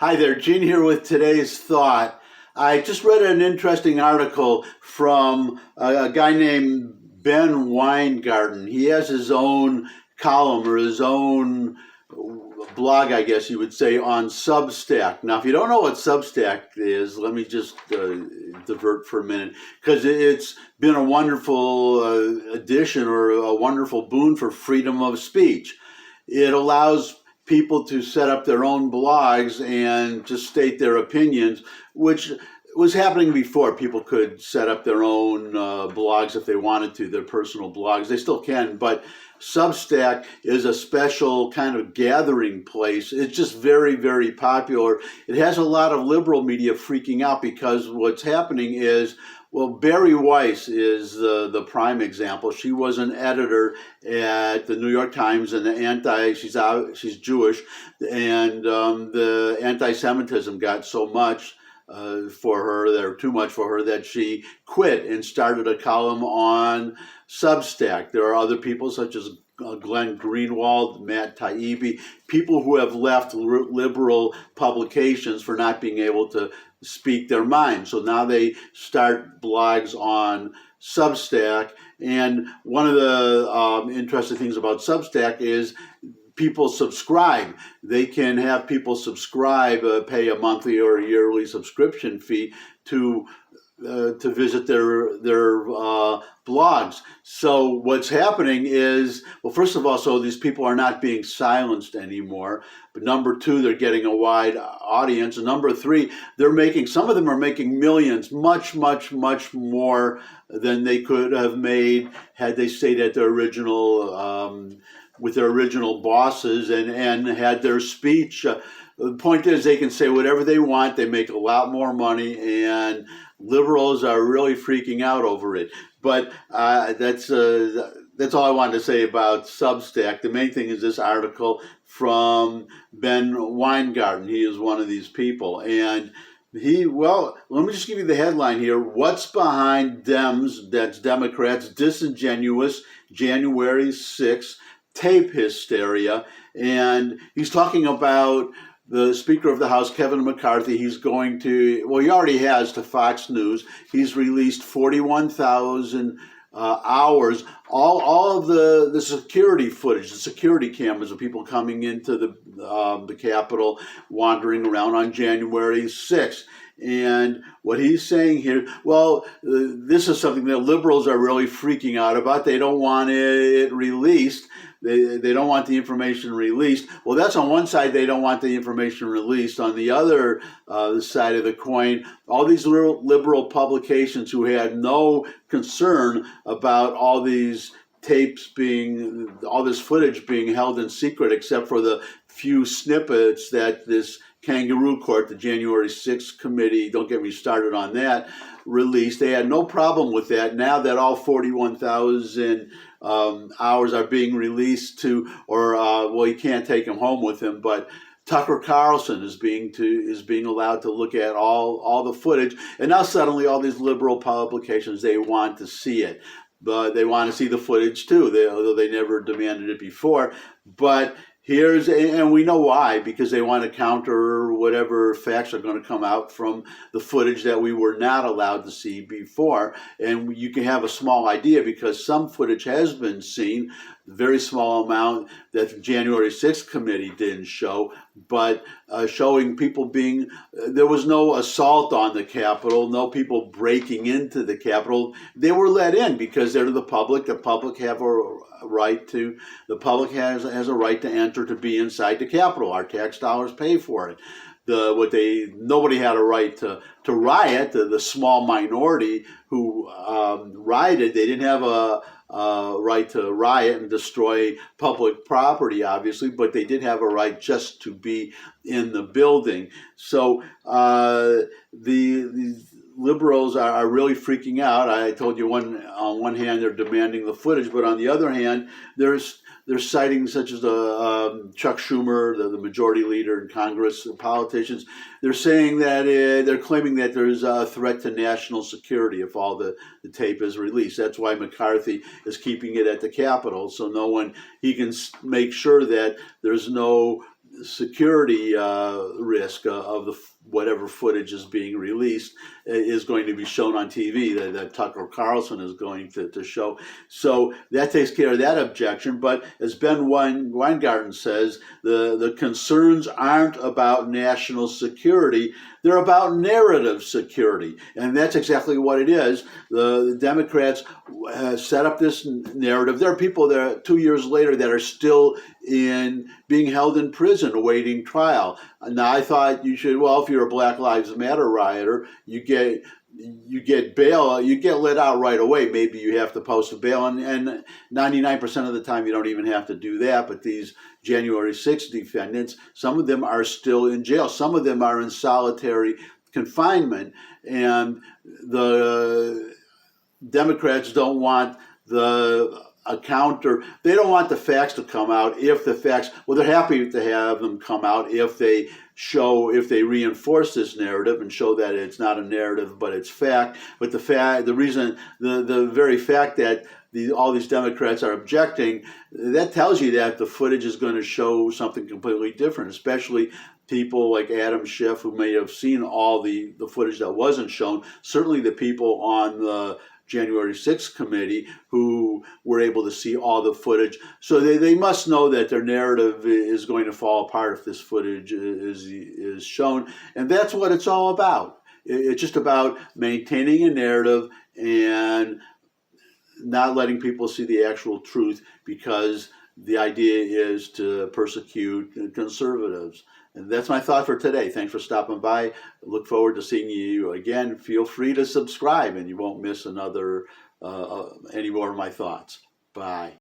Hi there, Gene here with today's thought. I just read an interesting article from a guy named Ben Weingarten. He has his own column or his own blog, I guess you would say, on Substack. Now, if you don't know what Substack is, let me just divert for a minute, because it's been a wonderful addition or a wonderful boon for freedom of speech. It allows people to set up their own blogs and just state their opinions, which was happening before. People could set up their own blogs if they wanted to, their personal blogs. They still can, but Substack is a special kind of gathering place. It's just very, very popular. It has a lot of liberal media freaking out because what's happening is, well, Barry Weiss is the prime example. She was an editor at the New York Times, and she's Jewish, and the anti-Semitism got so much for her, or too much for her, that she quit and started a column on Substack. There are other people such as Glenn Greenwald, Matt Taibbi, people who have left liberal publications for not being able to speak their mind. So now they start blogs on Substack. And one of the interesting things about Substack is people subscribe. They can have people subscribe, pay a monthly or a yearly subscription fee to visit their blogs. So what's happening is, well, first of all, so these people are not being silenced anymore. But number two, they're getting a wide audience. And number three, some of them are making millions, much, much, much more than they could have made had they stayed at their original, with their original bosses and had their speech. The point is, they can say whatever they want. They make a lot more money, and liberals are really freaking out over it. But that's all I wanted to say about Substack. The main thing is this article from Ben Weingarten. He is one of these people, and let me just give you the headline here. What's behind Dems, that's Democrats, disingenuous January 6th tape hysteria? And he's talking about the Speaker of the House, Kevin McCarthy. He's going to, he already has, to Fox News. He's released 41,000 hours, all of the security footage, the security cameras of people coming into the Capitol, wandering around on January 6th. And what he's saying here, this is something that liberals are really freaking out about. They don't want it released. They don't want the information released. Well, that's on one side, they don't want the information released. On the other side of the coin, all these liberal publications who had no concern about all these all this footage being held in secret, except for the few snippets that this kangaroo court, the January 6th committee, don't get me started on that, released. They had no problem with that. Now that all 41,000 hours are being released to, you can't take them home with him, but Tucker Carlson is being allowed to look at all the footage. And now suddenly all these liberal publications, they want to see it. But they want to see the footage too, although they never demanded it before. But and we know why, because they want to counter whatever facts are going to come out from the footage that we were not allowed to see before. And you can have a small idea, because some footage has been seen, very small amount that the January 6th committee didn't show, but showing people there was no assault on the Capitol, no people breaking into the Capitol. They were let in because they're the public. The public has a right to enter, to be inside the Capitol. Our tax dollars pay for it. Nobody had a right to riot. The small minority who rioted, they didn't have a right to riot and destroy public property, obviously, but they did have a right just to be in the building. So the liberals are really freaking out. I told you on one hand they're demanding the footage, but on the other hand they're citing such as Chuck Schumer, the majority leader in Congress, the politicians. They're saying that they're claiming that there's a threat to national security if all the tape is released. That's why McCarthy is keeping it at the Capitol, so he can make sure that there's no security risk of the whatever footage is being released is going to be shown on TV that Tucker Carlson is going to show. So that takes care of that objection. But as Ben Weingarten says, the concerns aren't about national security. They're about narrative security. And that's exactly what it is. The Democrats set up this narrative. There are people there 2 years later that are still being held in prison awaiting trial. Now, I thought you should, well, if you're a Black Lives Matter rioter, you get bail, you get let out right away. Maybe you have to post a bail, and 99% of the time you don't even have to do that. But these January 6th defendants, some of them are still in jail. Some of them are in solitary confinement, and the Democrats don't want the they don't want the facts to come out. If the facts, well, they're happy to have them come out if they reinforce this narrative and show that it's not a narrative but it's fact. But the very fact that all these Democrats are objecting, that tells you that the footage is going to show something completely different, especially people like Adam Schiff, who may have seen all the footage that wasn't shown. Certainly the people on the January 6th committee who were able to see all the footage. So they must know that their narrative is going to fall apart if this footage is shown. And that's what it's all about. It's just about maintaining a narrative and not letting people see the actual truth, because the idea is to persecute conservatives. And that's my thought for today. Thanks for stopping by. I look forward to seeing you again. Feel free to subscribe and you won't miss any more of my thoughts. Bye.